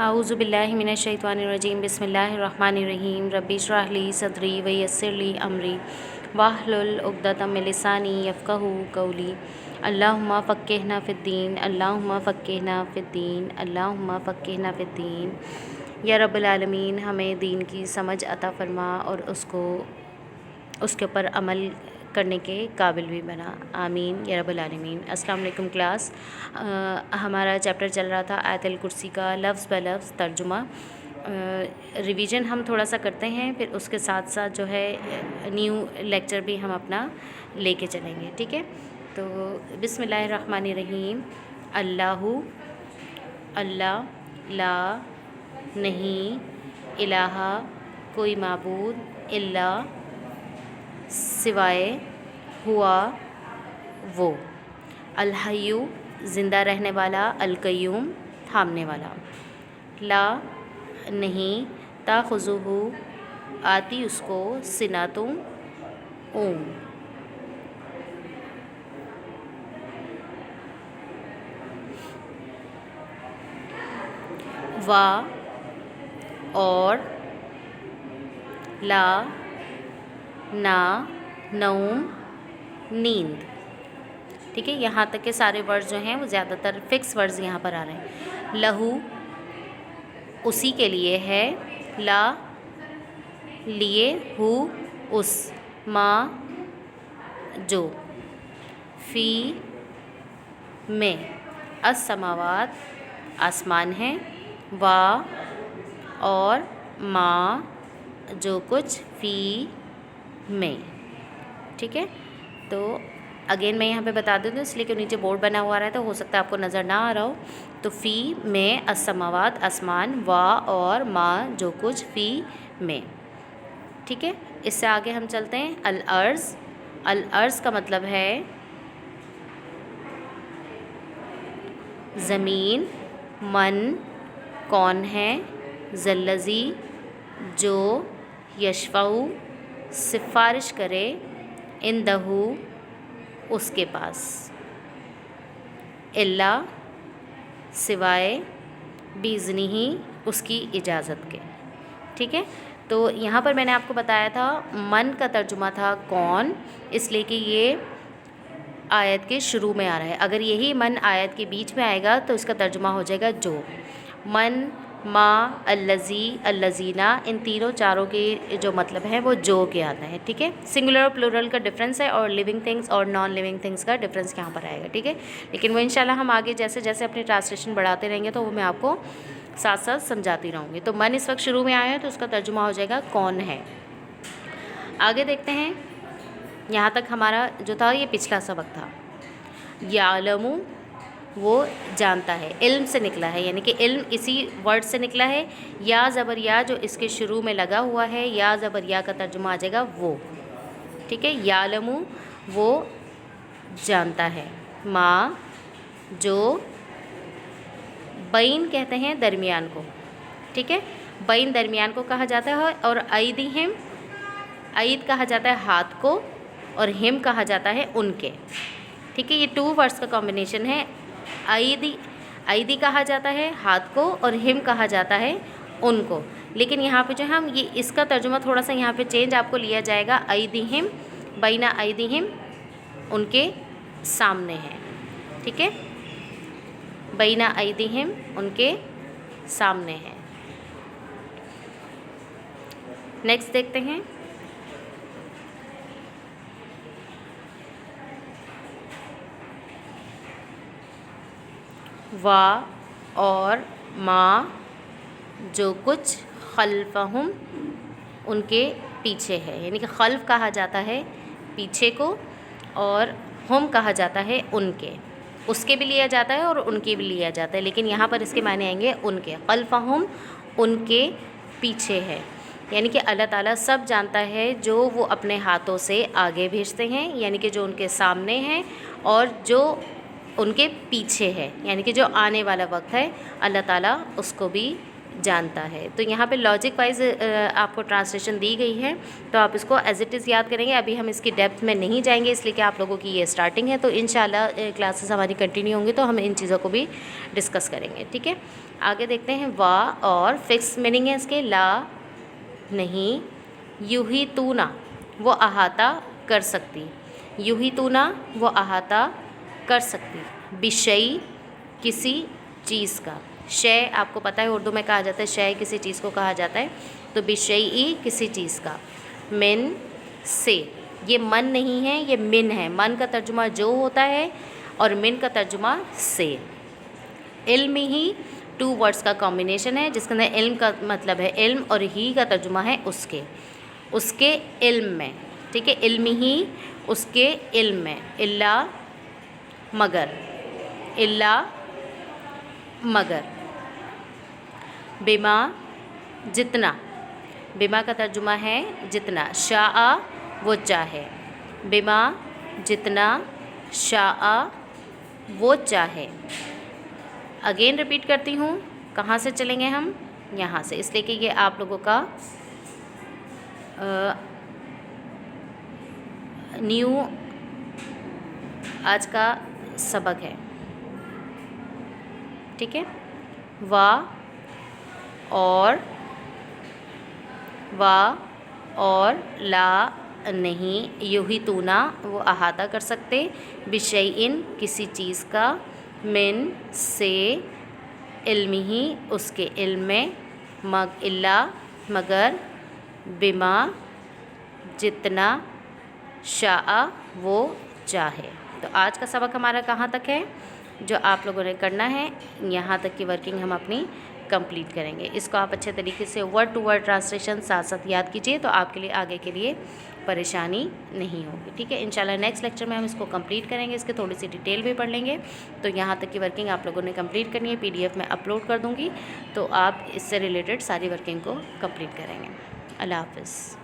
اعوذ باللہ من الشیطان الرجیم بسم اللہ الرحمن الرحیم رب اشرح لی صدری ویسر لی امری واحلل عقدۃ من لسانی یفقہوا قولی اللہم فقہنا فی الدین اللہم فقہنا فی الدین اللہم فقہنا فی الدین۔ یا رب العالمین ہمیں دین کی سمجھ عطا فرما اور اس کے اوپر عمل کرنے کے قابل بھی بنا، آمین یا رب العالمین۔ السلام علیکم کلاس، ہمارا چیپٹر چل رہا تھا آیت الکرسی کا لفظ بہ لفظ ترجمہ۔ ریویژن ہم تھوڑا سا کرتے ہیں، پھر اس کے ساتھ ساتھ جو ہے نیو لیکچر بھی ہم اپنا لے کے چلیں گے، ٹھیک ہے؟ تو بسم اللہ الرحمن الرحیم۔ اللہ، اللہ، لا نہیں، الہ کوئی معبود، الا سوائے، ہوا وہ، الحی زندہ رہنے والا، القیوم تھامنے والا، لا نہیں، تاخذہ آتی اس کو، سنۃ اونگ، وا اور، لا نا نوم نیند، ٹھیک ہے؟ یہاں تک کہ سارے ورڈز جو ہیں وہ زیادہ تر فکس ورڈز یہاں پر آ رہے ہیں۔ لہو اسی کے لیے ہے، لا لیے، ہو اس، ما جو، فی میں، السماوات آسمان ہیں، وا اور، ما جو کچھ، فی میں، ٹھیک ہے؟ تو اگین میں یہاں پہ بتا دوں اس لیے کہ نیچے بورڈ بنا ہوا رہا ہے تو ہو سکتا ہے آپ کو نظر نہ آ رہا ہو۔ تو فی میں، السماوات آسمان، وا اور، ما جو کچھ، فی میں، ٹھیک ہے؟ اس سے آگے ہم چلتے ہیں۔ الارض، الارض کا مطلب ہے زمین، من کون ہے، ذلذی جو، یشفع سفارش کرے، عندہ اس کے پاس، الا سوائے، باذنہ اس کی اجازت کے، ٹھیک ہے؟ تو یہاں پر میں نے آپ کو بتایا تھا من کا ترجمہ تھا کون، اس لیے کہ یہ آیت کے شروع میں آ رہا ہے۔ اگر یہی من آیت کے بیچ میں آئے گا تو اس کا ترجمہ ہو جائے گا جو۔ من، ما، الذی، الذین، ان تینوں چاروں کے جو مطلب ہیں وہ جو کے آتا ہے، ٹھیک ہے؟ سنگولر اور پلورل کا ڈفرینس ہے، اور لیونگ تھنگس اور نان لیونگ تھنگس کا ڈفرینس یہاں پر آئے گا، ٹھیک ہے؟ لیکن وہ انشاءاللہ ہم آگے جیسے جیسے اپنی ٹرانسلیشن بڑھاتے رہیں گے تو وہ میں آپ کو ساتھ ساتھ سمجھاتی رہوں گی۔ تو من اس وقت شروع میں آیا ہے تو اس کا ترجمہ ہو جائے گا کون ہے۔ آگے دیکھتے ہیں، یہاں تک ہمارا جو تھا یہ پچھلا سبق تھا۔ یعلم وہ جانتا ہے، علم سے نکلا ہے، یعنی کہ علم اسی ورڈ سے نکلا ہے۔ یا زبر یا جو اس کے شروع میں لگا ہوا ہے، یا زبر یا کا ترجمہ آ جائے گا وہ، ٹھیک ہے؟ یعلم وہ جانتا ہے، ما جو، بین کہتے ہیں درمیان کو، ٹھیک ہے؟ بین درمیان کو کہا جاتا ہے، اور ایدہم، اید کہا جاتا ہے ہاتھ کو، اور ہم کہا جاتا ہے ان کے، ٹھیک ہے؟ یہ ٹو ورڈس کا کمبینیشن ہے۔ ایدی کہا جاتا ہے ہاتھ کو، اور ہم کہا جاتا ہے ان کو، لیکن یہاں پہ جو ہم یہ اس کا ترجمہ تھوڑا سا یہاں پہ چینج آپ کو لیا جائے گا، ایدہم، بین ایدہم ان کے سامنے ہے، ٹھیک ہے؟ بین ایدہم ان کے سامنے ہے۔ نیکسٹ دیکھتے ہیں، وا اور، ما جو کچھ، خلفہم ان کے پیچھے ہے، یعنی کہ خلف کہا جاتا ہے پیچھے کو، اور ہم کہا جاتا ہے ان کے، اس کے بھی لیا جاتا ہے اور ان کے بھی لیا جاتا ہے، لیکن یہاں پر اس کے معنی آئیں گے ان کے، خلفہم ان کے پیچھے ہے، یعنی کہ اللہ تعالیٰ سب جانتا ہے جو وہ اپنے ہاتھوں سے آگے بھیجتے ہیں، یعنی کہ جو ان کے سامنے ہیں اور جو ان کے پیچھے ہے، یعنی کہ جو آنے والا وقت ہے اللہ تعالیٰ اس کو بھی جانتا ہے. تو یہاں پہ لاجک وائز آپ کو ٹرانسلیشن دی گئی ہے, تو آپ اس کو ایز اٹ از یاد کریں گے. ابھی ہم اس کی ڈیپتھ میں نہیں جائیں گے اس لیے کہ آپ لوگوں کی یہ اسٹارٹنگ ہے, تو انشاءاللہ کلاسز ہماری کنٹینیو ہوں گی تو ہم ان چیزوں کو بھی ڈسکس کریں گے. ٹھیک ہے, آگے دیکھتے ہیں. وا اور فکس میننگ ہے اس کے. لا نہیں, یحیطون وہ احاطہ کر سکتی, یحیطون وہ احاطہ کر سکتی. بشیء کسی چیز کا. شے آپ کو پتہ ہے اردو میں کہا جاتا ہے, شے کسی چیز کو کہا جاتا ہے, تو بشیء کسی چیز کا. من سے, یہ من نہیں ہے یہ من ہے. من کا ترجمہ جو ہوتا ہے اور من کا ترجمہ سے. علم ہی 2 ورڈز کا کمبینیشن ہے جس کے اندر علم کا مطلب ہے علم اور ہی کا ترجمہ ہے اس کے علم میں. ٹھیک ہے, علم ہی اس کے علم میں. الا مگر, الا مگر. بما جتنا, بما کا ترجمہ ہے جتنا. شاء وہ چاہے, بما جتنا شاء وہ چاہے. اگین رپیٹ کرتی ہوں, کہاں سے چلیں گے ہم؟ یہاں سے, اس لیے کہ یہ آپ لوگوں کا نیو آج کا سبق ہے. ٹھیک ہے, وا اور لا نہیں, یحیطون وہ احاطہ کر سکتے. بشیء کسی چیز کا. من سے, علم ہی اس کے علم میں. الا مگر. بما جتنا شاء وہ چاہے. تو آج کا سبق ہمارا کہاں تک ہے جو آپ لوگوں نے کرنا ہے, یہاں تک کی ورکنگ ہم اپنی کمپلیٹ کریں گے. اس کو آپ اچھے طریقے سے ورڈ ٹو ورڈ ٹرانسلیشن ساتھ ساتھ یاد کیجئے تو آپ کے لیے آگے کے لیے پریشانی نہیں ہوگی. ٹھیک ہے, انشاءاللہ نیکسٹ لیکچر میں ہم اس کو کمپلیٹ کریں گے, اس کے تھوڑی سی ڈیٹیل بھی پڑھ لیں گے. تو یہاں تک کی ورکنگ آپ لوگوں نے کمپلیٹ کرنی ہے, PDF میں اپلوڈ کر دوں گی, تو آپ اس سے ریلیٹڈ ساری ورکنگ کو کمپلیٹ کریں گے. اللہ حافظ.